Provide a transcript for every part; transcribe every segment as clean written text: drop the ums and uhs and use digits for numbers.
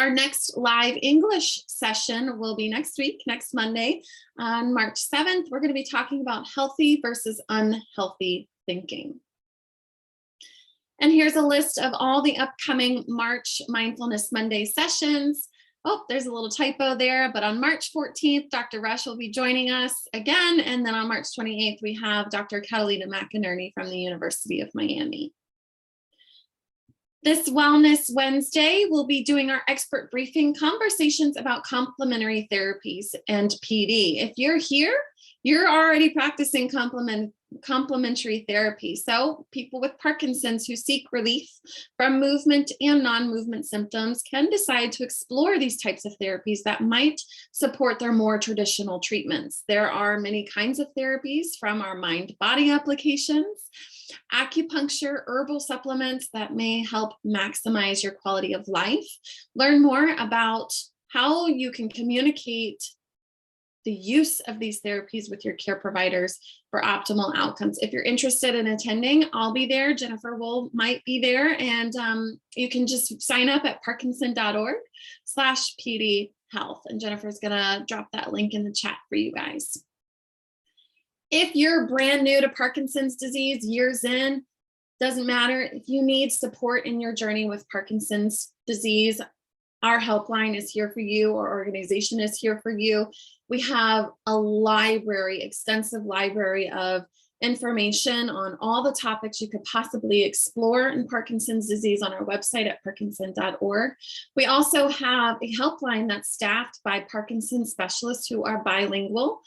our next live English session will be next week, next Monday, on March 7th. We're going to be talking about healthy versus unhealthy thinking. And here's a list of all the upcoming March Mindfulness Monday sessions. Oh, there's a little typo there, but on March 14th, Dr. Rush will be joining us again. And then on March 28th, we have Dr. Catalina McInerney from the University of Miami. This Wellness Wednesday, we'll be doing our expert briefing conversations about complementary therapies and PD. If you're here, you're already practicing complementary therapy. So people with Parkinson's who seek relief from movement and non-movement symptoms can decide to explore these types of therapies that might support their more traditional treatments. There are many kinds of therapies, from our mind-body applications, acupuncture, herbal supplements that may help maximize your quality of life. Learn more about how you can communicate the use of these therapies with your care providers for optimal outcomes. If you're interested in attending, I'll be there. Jennifer might be there, and you can just sign up at parkinson.org/PD health. And Jennifer's gonna drop that link in the chat for you guys. If you're brand new to Parkinson's disease, years in, doesn't matter. If you need support in your journey with Parkinson's disease, our helpline is here for you. Our organization is here for you. We have a library, extensive library of information on all the topics you could possibly explore in Parkinson's disease on our website at parkinson.org. We also have a helpline that's staffed by Parkinson's specialists who are bilingual.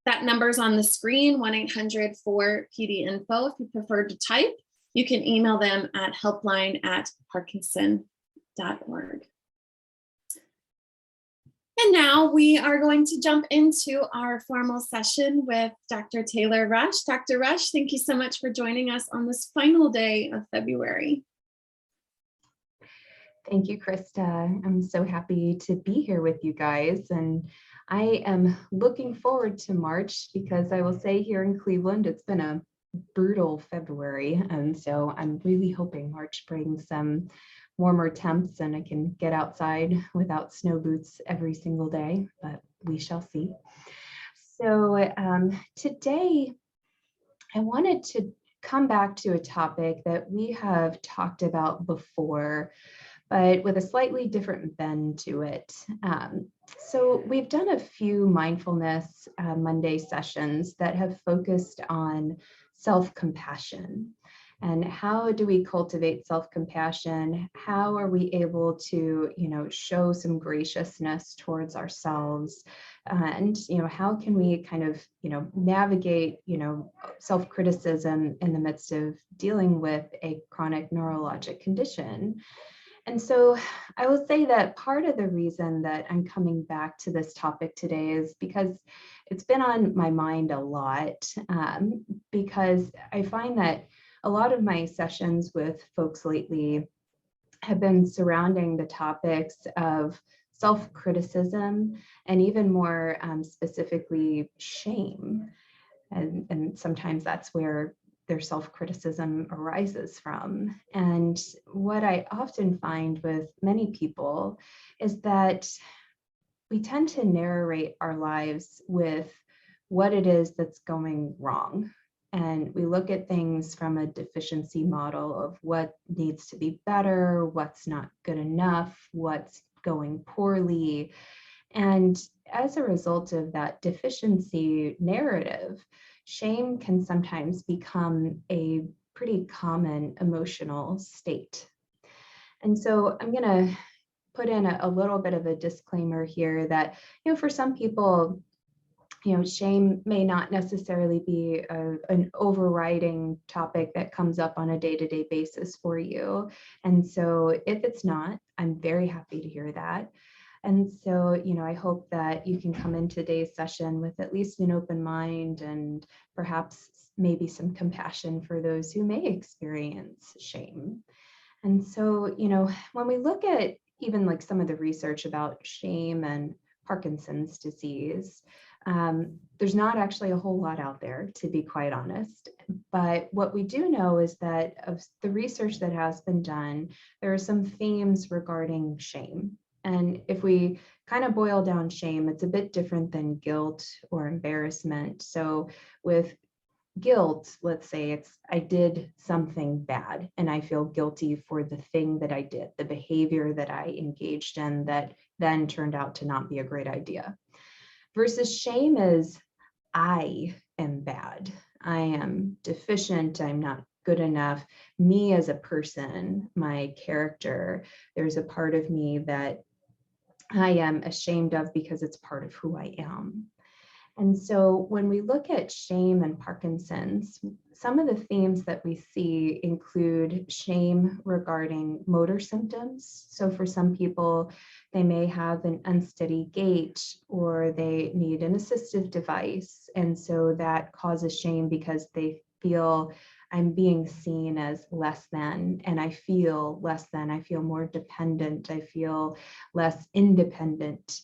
That number's on the screen, 1-800-4PD-INFO. If you prefer to type, you can email them at helpline@parkinson.org. And now we are going to jump into our formal session with Dr. Taylor Rush. Dr. Rush, thank you so much for joining us on this final day of February. Thank you, Krista. I'm so happy to be here with you guys. And I am looking forward to March, because I will say here in Cleveland, it's been a brutal February. And so I'm really hoping March brings some warmer temps and I can get outside without snow boots every single day, but we shall see. So today I wanted to come back to a topic that we have talked about before, but with a slightly different bend to it. So we've done a few mindfulness Monday sessions that have focused on self-compassion. And how do we cultivate self-compassion? How are we able to, show some graciousness towards ourselves? And, how can we kind of, navigate, self-criticism in the midst of dealing with a chronic neurologic condition? And so I will say that part of the reason that I'm coming back to this topic today is because it's been on my mind a lot, because I find that a lot of my sessions with folks lately have been surrounding the topics of self-criticism and even more specifically shame. And sometimes that's where their self-criticism arises from. And what I often find with many people is that we tend to narrate our lives with what it is that's going wrong. And we look at things from a deficiency model of what needs to be better, what's not good enough, what's going poorly. And as a result of that deficiency narrative, shame can sometimes become a pretty common emotional state. And so I'm going to put in a little bit of a disclaimer here that, for some people, shame may not necessarily be an overriding topic that comes up on a day-to-day basis for you. And so if it's not, I'm very happy to hear that. And so, I hope that you can come in today's session with at least an open mind and perhaps maybe some compassion for those who may experience shame. And so, when we look at even like some of the research about shame and Parkinson's disease, there's not actually a whole lot out there, to be quite honest. But what we do know is that of the research that has been done, there are some themes regarding shame. And if we kind of boil down shame, it's a bit different than guilt or embarrassment. So with guilt, let's say I did something bad and I feel guilty for the thing that I did, the behavior that I engaged in that then turned out to not be a great idea. Versus shame is I am bad. I am deficient. I'm not good enough. Me as a person, my character, there's a part of me that I am ashamed of because it's part of who I am. And so when we look at shame and Parkinson's, some of the themes that we see include shame regarding motor symptoms. So for some people, they may have an unsteady gait or they need an assistive device. And so that causes shame because they feel I'm being seen as less than, and I feel less than, I feel more dependent, I feel less independent.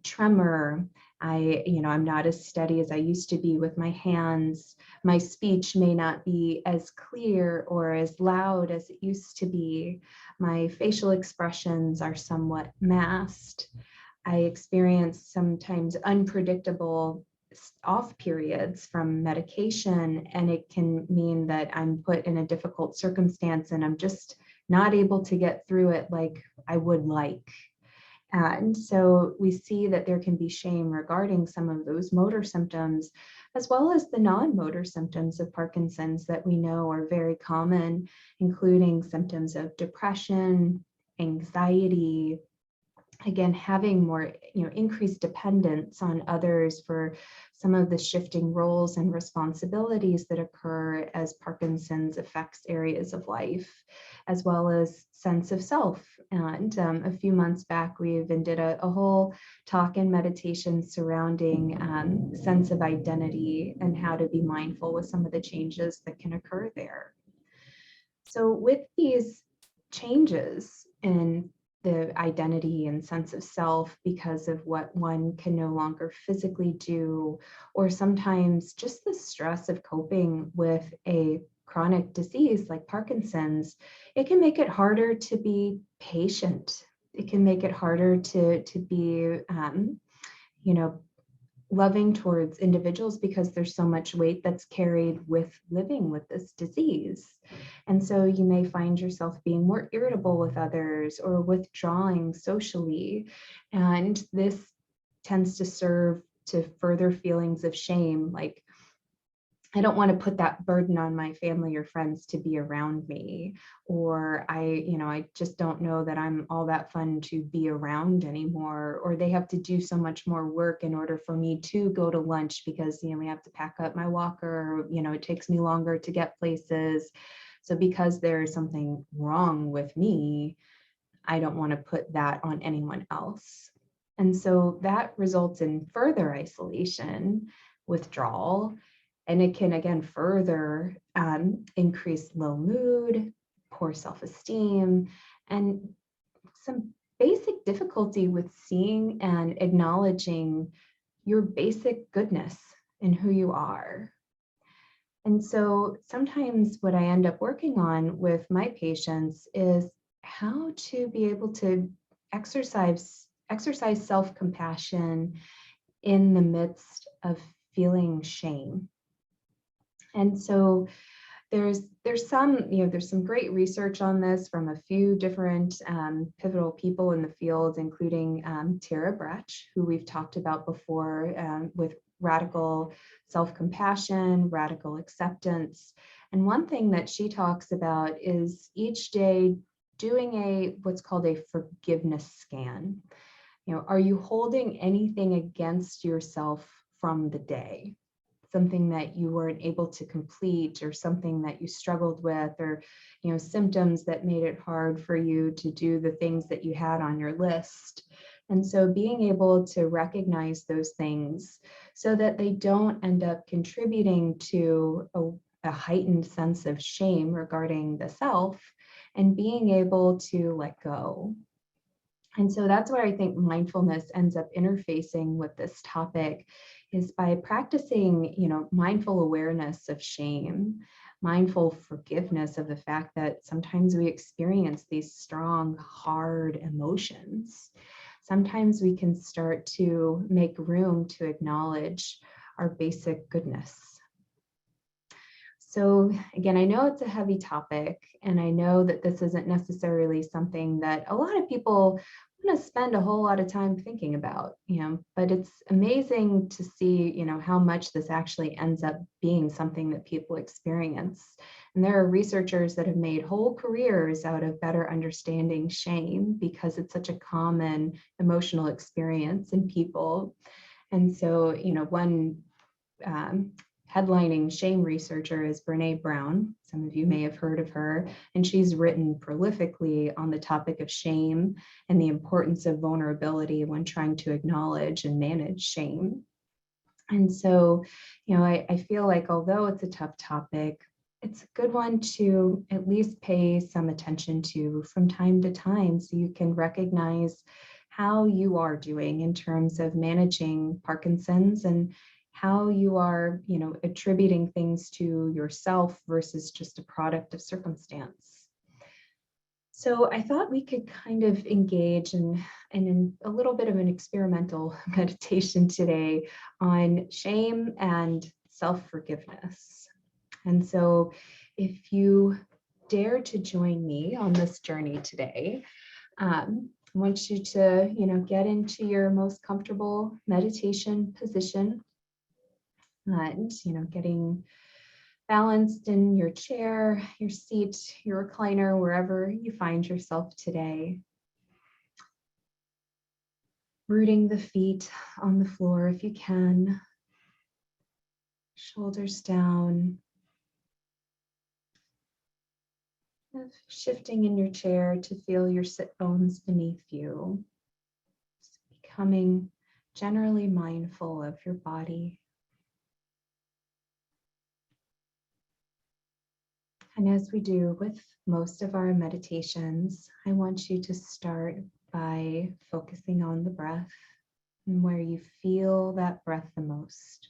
Tremor, I'm not as steady as I used to be with my hands. My speech may not be as clear or as loud as it used to be. My facial expressions are somewhat masked. I experience sometimes unpredictable off periods from medication, and it can mean that I'm put in a difficult circumstance and I'm just not able to get through it like I would like. And so we see that there can be shame regarding some of those motor symptoms, as well as the non-motor symptoms of Parkinson's that we know are very common, including symptoms of depression, anxiety, again, having more, increased dependence on others for some of the shifting roles and responsibilities that occur as Parkinson's affects areas of life, as well as sense of self. And a few months back, we even did a whole talk and meditation surrounding sense of identity and how to be mindful with some of the changes that can occur there. So with these changes in the identity and sense of self because of what one can no longer physically do, or sometimes just the stress of coping with a chronic disease like Parkinson's, it can make it harder to be patient. It can make it harder to be, loving towards individuals because there's so much weight that's carried with living with this disease. And so you may find yourself being more irritable with others or withdrawing socially. And this tends to serve to further feelings of shame, like I don't want to put that burden on my family or friends to be around me, or I just don't know that I'm all that fun to be around anymore, or they have to do so much more work in order for me to go to lunch because, we have to pack up my walker, it takes me longer to get places. So because there's something wrong with me, I don't want to put that on anyone else. And so that results in further isolation, withdrawal, and it can, again, further increase low mood, poor self-esteem, and some basic difficulty with seeing and acknowledging your basic goodness in who you are. And so sometimes what I end up working on with my patients is how to be able to exercise self-compassion in the midst of feeling shame. And so there's some great research on this from a few different pivotal people in the field, including Tara Brach, who we've talked about before, with radical self-compassion, radical acceptance. And one thing that she talks about is each day doing what's called a forgiveness scan. Are you holding anything against yourself from the day? Something that you weren't able to complete, or something that you struggled with, or symptoms that made it hard for you to do the things that you had on your list. And so being able to recognize those things so that they don't end up contributing to a heightened sense of shame regarding the self, and being able to let go. And so that's where I think mindfulness ends up interfacing with this topic, is by practicing, mindful awareness of shame, mindful forgiveness of the fact that sometimes we experience these strong, hard emotions. sometimes we can start to make room to acknowledge our basic goodness. So again, I know it's a heavy topic, and I know that this isn't necessarily something that a lot of people want to spend a whole lot of time thinking about, but it's amazing to see, how much this actually ends up being something that people experience. And there are researchers that have made whole careers out of better understanding shame because it's such a common emotional experience in people. And so, one headlining shame researcher is Brene Brown. Some of you may have heard of her, and she's written prolifically on the topic of shame and the importance of vulnerability when trying to acknowledge and manage shame. And so, I feel like although it's a tough topic, it's a good one to at least pay some attention to from time to time so you can recognize how you are doing in terms of managing Parkinson's and how you are, attributing things to yourself versus just a product of circumstance. So I thought we could kind of engage in a little bit of an experimental meditation today on shame and self-forgiveness. And so if you dare to join me on this journey today, I want you to, get into your most comfortable meditation position. And, getting balanced in your chair, your seat, your recliner, wherever you find yourself today. Rooting the feet on the floor if you can. Shoulders down. Shifting in your chair to feel your sit bones beneath you. Just becoming generally mindful of your body. And as we do with most of our meditations, I want you to start by focusing on the breath and where you feel that breath the most.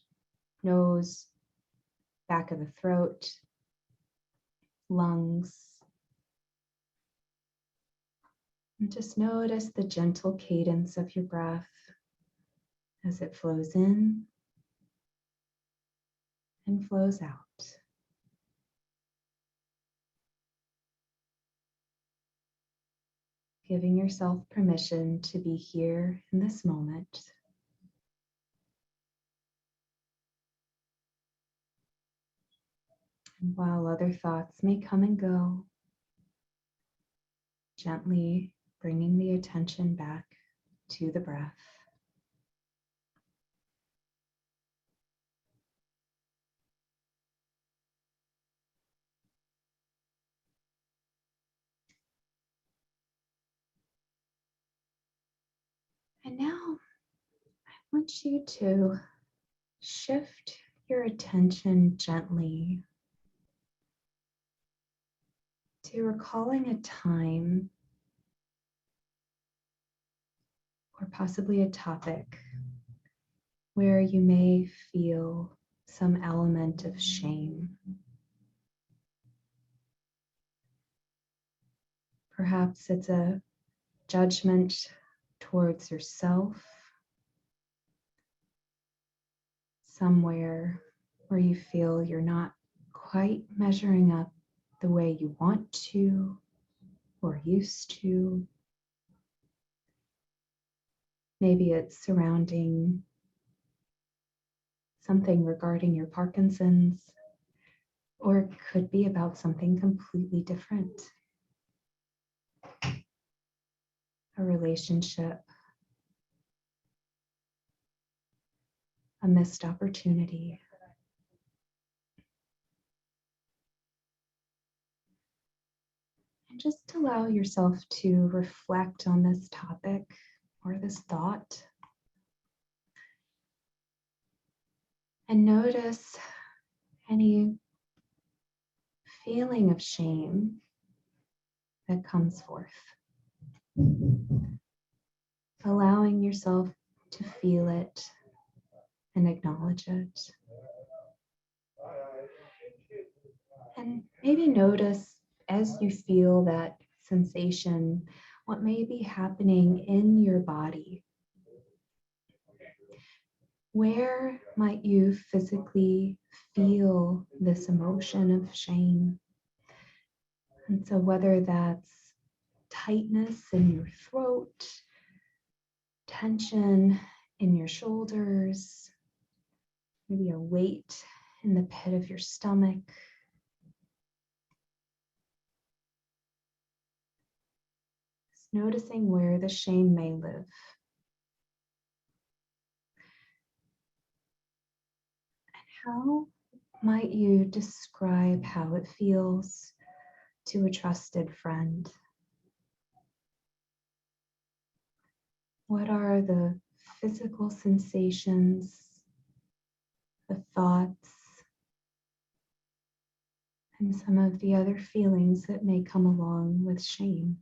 Nose, back of the throat, lungs. And just notice the gentle cadence of your breath as it flows in and flows out. Giving yourself permission to be here in this moment. And while other thoughts may come and go, gently bringing the attention back to the breath. And now I want you to shift your attention gently to recalling a time or possibly a topic where you may feel some element of shame. Perhaps it's a judgment towards yourself, somewhere where you feel you're not quite measuring up the way you want to or used to. Maybe it's surrounding something regarding your Parkinson's, or it could be about something completely different. A relationship, a missed opportunity. And just allow yourself to reflect on this topic or this thought. And notice any feeling of shame that comes forth. Allowing yourself to feel it and acknowledge it. And maybe notice as you feel that sensation, what may be happening in your body. Where might you physically feel this emotion of shame? And so whether that's tightness in your throat, tension in your shoulders, maybe a weight in the pit of your stomach, just noticing where the shame may live. How might you describe how it feels to a trusted friend? What are the physical sensations, the thoughts, and some of the other feelings that may come along with shame?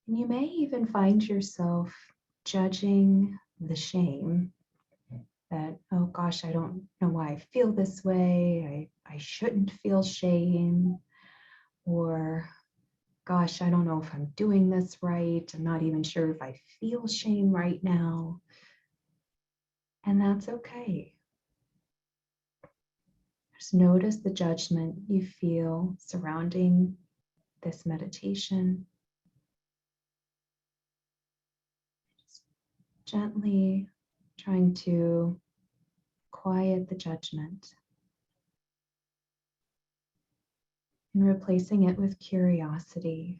And you may even find yourself judging the shame that, oh gosh, I don't know why I feel this way. I shouldn't feel shame. Or, gosh, I don't know if I'm doing this right. I'm not even sure if I feel shame right now. And that's okay. Just notice the judgment you feel surrounding this meditation. Just gently trying to quiet the judgment and replacing it with curiosity.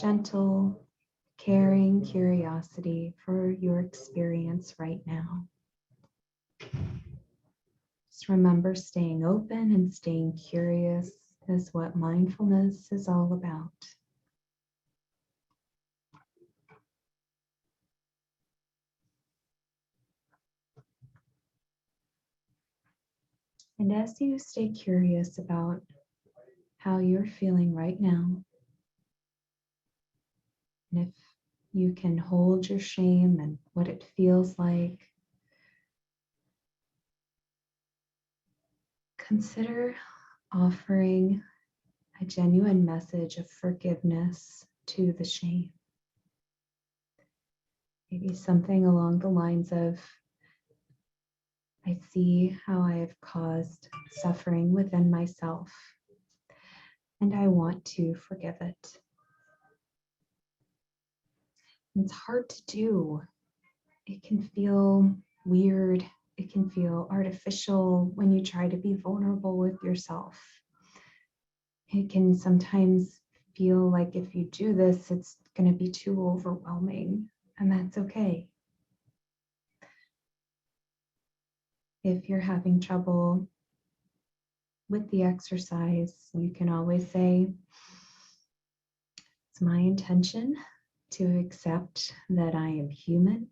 Gentle, caring curiosity for your experience right now. Just remember, staying open and staying curious is what mindfulness is all about. And as you stay curious about how you're feeling right now, and if you can hold your shame and what it feels like, consider offering a genuine message of forgiveness to the shame. Maybe something along the lines of, I see how I have caused suffering within myself, and I want to forgive it. It's hard to do. It can feel weird. It can feel artificial when you try to be vulnerable with yourself. It can sometimes feel like if you do this, it's going to be too overwhelming, and that's okay. If you're having trouble with the exercise, you can always say, it's my intention to accept that I am human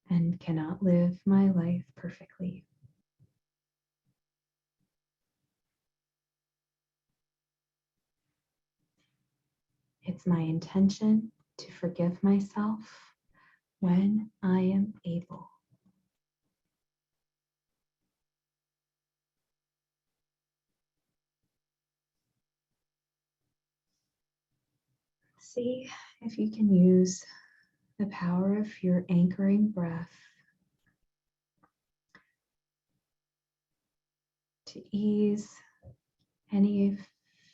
and cannot live my life perfectly. It's my intention to forgive myself when I am able. See if you can use the power of your anchoring breath to ease any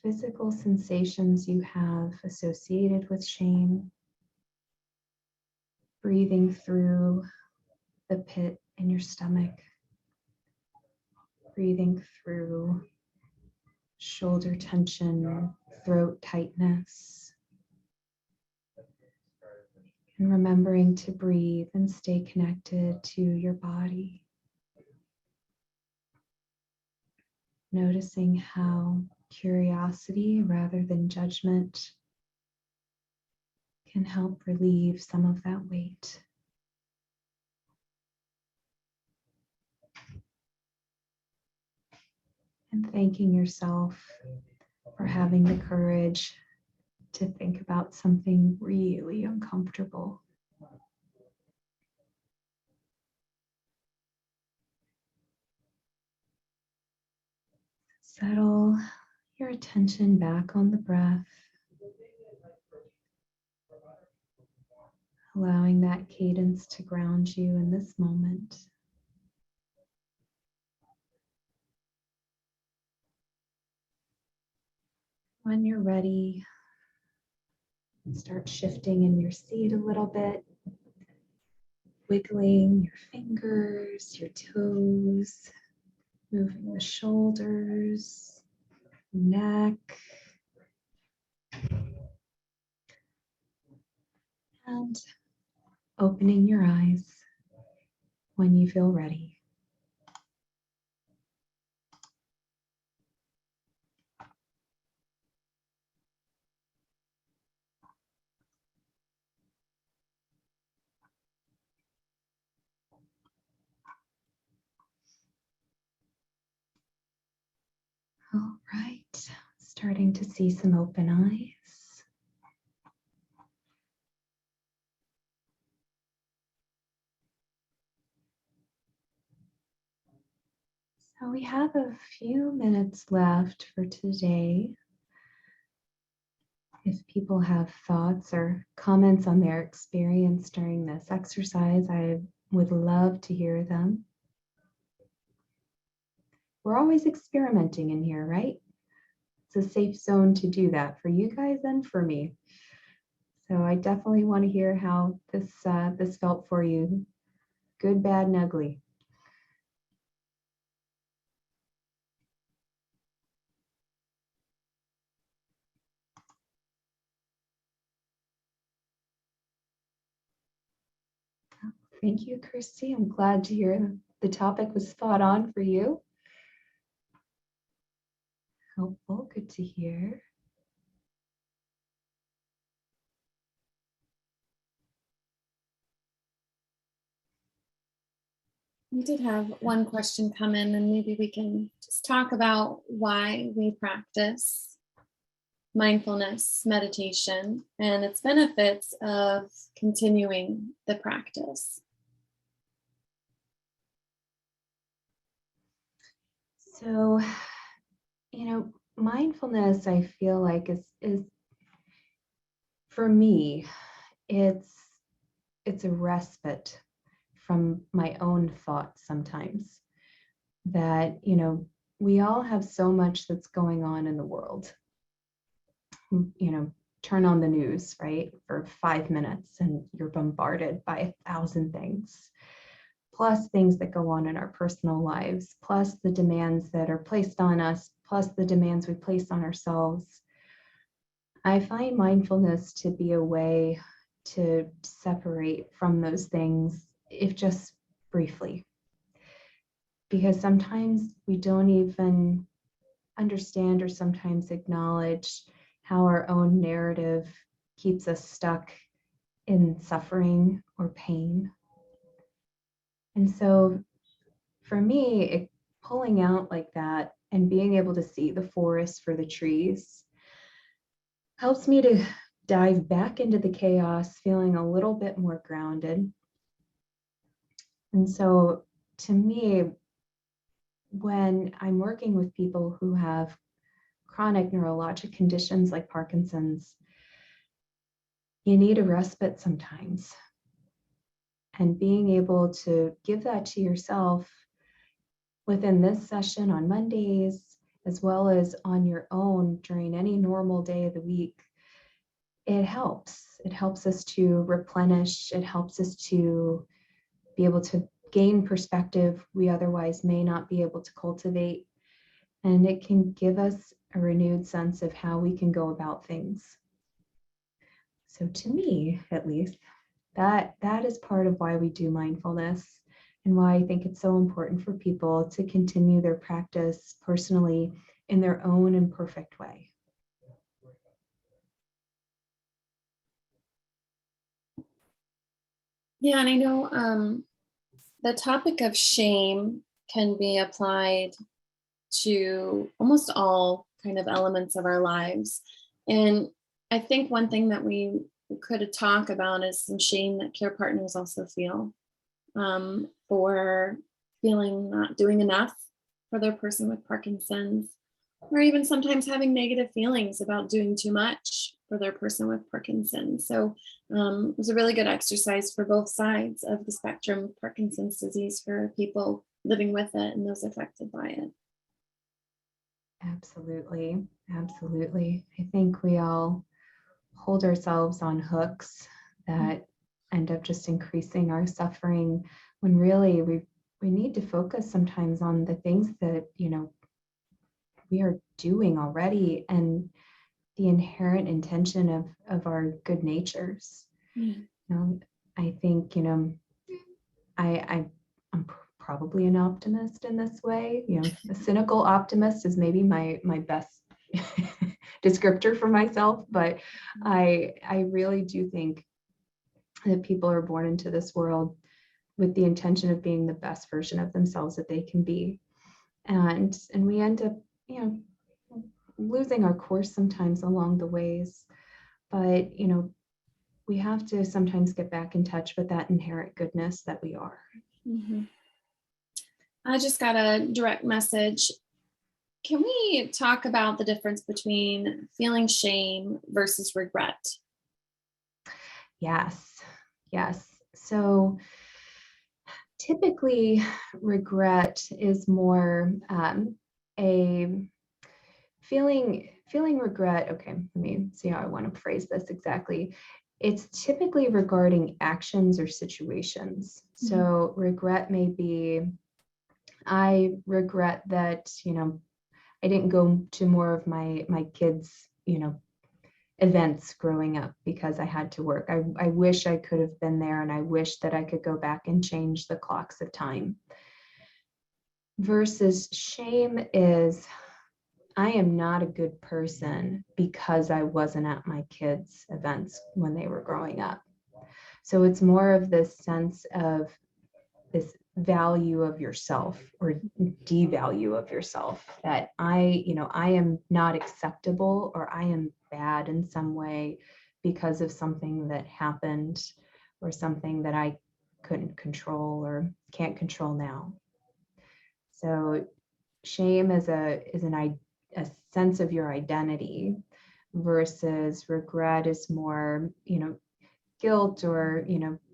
physical sensations you have associated with shame. Breathing through the pit in your stomach, breathing through shoulder tension, throat tightness, and remembering to breathe and stay connected to your body. Noticing how curiosity rather than judgment can help relieve some of that weight. And thanking yourself for having the courage to think about something really uncomfortable. Settle your attention back on the breath, allowing that cadence to ground you in this moment. When you're ready, start shifting in your seat a little bit, wiggling your fingers, your toes, moving the shoulders, neck, and opening your eyes when you feel ready. All right, starting to see some open eyes. So we have a few minutes left for today. If people have thoughts or comments on their experience during this exercise, I would love to hear them. We're always experimenting in here, right? It's a safe zone to do that for you guys and for me. So I definitely want to hear how this felt for you, good, bad, and ugly. Thank you, Christy. I'm glad to hear the topic was spot on for you. Helpful, good to hear. We did have one question come in, and maybe we can just talk about why we practice mindfulness meditation and its benefits of continuing the practice. So, mindfulness, I feel like is for me, it's a respite from my own thoughts sometimes. That, we all have so much that's going on in the world. Turn on the news, right, for 5 minutes and you're bombarded by 1,000 things, plus things that go on in our personal lives, plus the demands that are placed on us, plus the demands we place on ourselves. I find mindfulness to be a way to separate from those things, if just briefly. Because sometimes we don't even understand or sometimes acknowledge how our own narrative keeps us stuck in suffering or pain. And so for me, pulling out like that and being able to see the forest for the trees helps me to dive back into the chaos, feeling a little bit more grounded. And so to me, when I'm working with people who have chronic neurologic conditions like Parkinson's, you need a respite sometimes. And being able to give that to yourself within this session on Mondays, as well as on your own during any normal day of the week, it helps. It helps us to replenish. It helps us to be able to gain perspective we otherwise may not be able to cultivate. And it can give us a renewed sense of how we can go about things. So to me, at least, that is part of why we do mindfulness and why I think it's so important for people to continue their practice personally in their own imperfect way. Yeah, and I know the topic of shame can be applied to almost all kind of elements of our lives. And I think one thing that we could talk about is some shame that care partners also feel, for feeling not doing enough for their person with Parkinson's, or even sometimes having negative feelings about doing too much for their person with Parkinson's. So it was a really good exercise for both sides of the spectrum of Parkinson's disease for people living with it and those affected by it. Absolutely. Absolutely. I think we all hold ourselves on hooks that end up just increasing our suffering, when really we need to focus sometimes on the things that, we are doing already, and the inherent intention of our good natures. Mm. I think, I'm probably an optimist in this way. A cynical optimist is maybe my best descriptor for myself, but I really do think that people are born into this world with the intention of being the best version of themselves that they can be, and we end up, losing our course sometimes along the ways. But we have to sometimes get back in touch with that inherent goodness that we are. Mm-hmm. I just got a direct message. Can we talk about the difference between feeling shame versus regret? Yes. So typically, regret is more a feeling regret. Okay, let me see how I want to phrase this exactly. It's typically regarding actions or situations. So regret may be, I regret that, I didn't go to more of my kids', events growing up because I had to work. I wish I could have been there, and I wish that I could go back and change the clocks of time. Versus shame is, I am not a good person because I wasn't at my kids' events when they were growing up. So it's more of this sense of this value of yourself, or devalue of yourself, that I am not acceptable, or I am bad in some way because of something that happened, or something that I couldn't control or can't control now. So shame is a sense of your identity, versus regret is more, guilt, or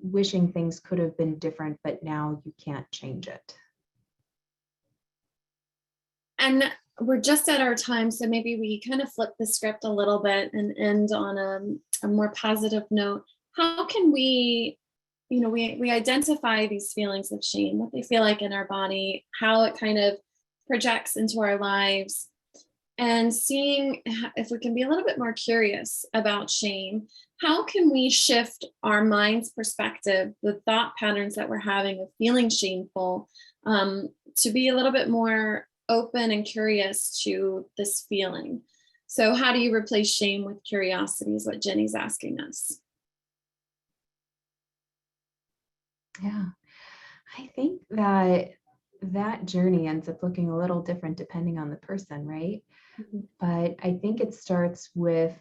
wishing things could have been different, but now you can't change it. And we're just at our time, so maybe we kind of flip the script a little bit and end on a more positive note. How can we, we identify these feelings of shame, what they feel like in our body, how it kind of projects into our lives, and seeing if we can be a little bit more curious about shame. How can we shift our mind's perspective, the thought patterns that we're having of feeling shameful, to be a little bit more open and curious to this feeling? So how do you replace shame with curiosity is what Jenny's asking us. Yeah, I think that journey ends up looking a little different depending on the person, right? Mm-hmm. But I think it starts with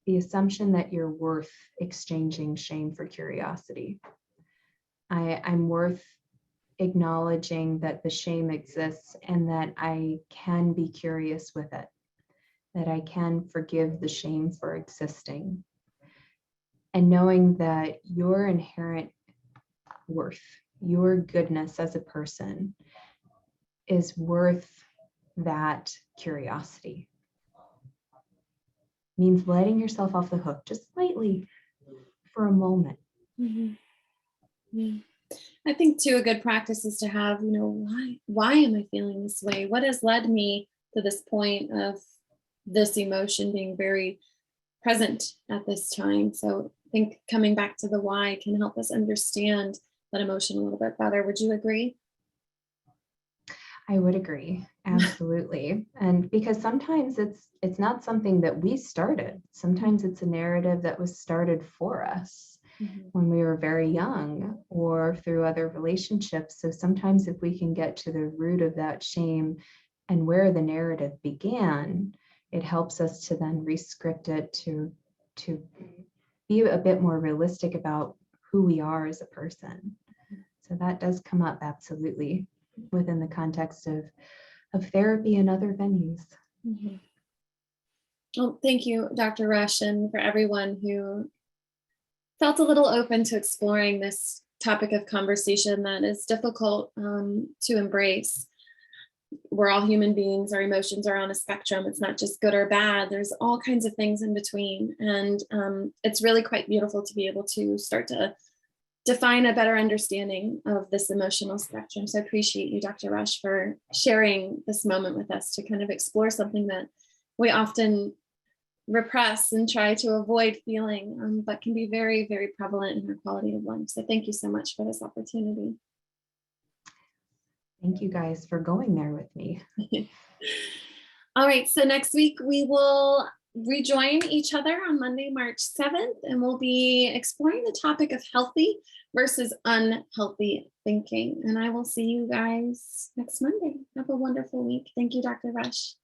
the assumption that you're worth exchanging shame for curiosity. I'm worth acknowledging that the shame exists, and that I can be curious with it, that I can forgive the shame for existing, and knowing that your inherent worth, your goodness as a person, is worth that curiosity. Means letting yourself off the hook just slightly for a moment. Mm-hmm. Yeah. I think too, a good practice is to have, why am I feeling this way? What has led me to this point of this emotion being very present at this time? So I think coming back to the why can help us understand that emotion a little bit better. Would you agree? I would agree. Absolutely. And because sometimes it's not something that we started. Sometimes it's a narrative that was started for us. Mm-hmm. When we were very young, or through other relationships. So sometimes if we can get to the root of that shame and where the narrative began, it helps us to then re-script it to be a bit more realistic about who we are as a person. So that does come up absolutely within the context of therapy and other venues. Mm-hmm. Well, thank you, Dr. Rush, and for everyone who felt a little open to exploring this topic of conversation that is difficult to embrace. We're all human beings. Our emotions are on a spectrum. It's not just good or bad. There's all kinds of things in between. And it's really quite beautiful to be able to start to define a better understanding of this emotional spectrum. So I appreciate you, Dr. Rush, for sharing this moment with us to kind of explore something that we often repress and try to avoid feeling, but can be very, very prevalent in our quality of life. So thank you so much for this opportunity. Thank you guys for going there with me. All right, so next week we will rejoin each other on Monday, March 7th, and we'll be exploring the topic of healthy versus unhealthy thinking. And I will see you guys next Monday. Have a wonderful week. Thank you, Dr. Rush.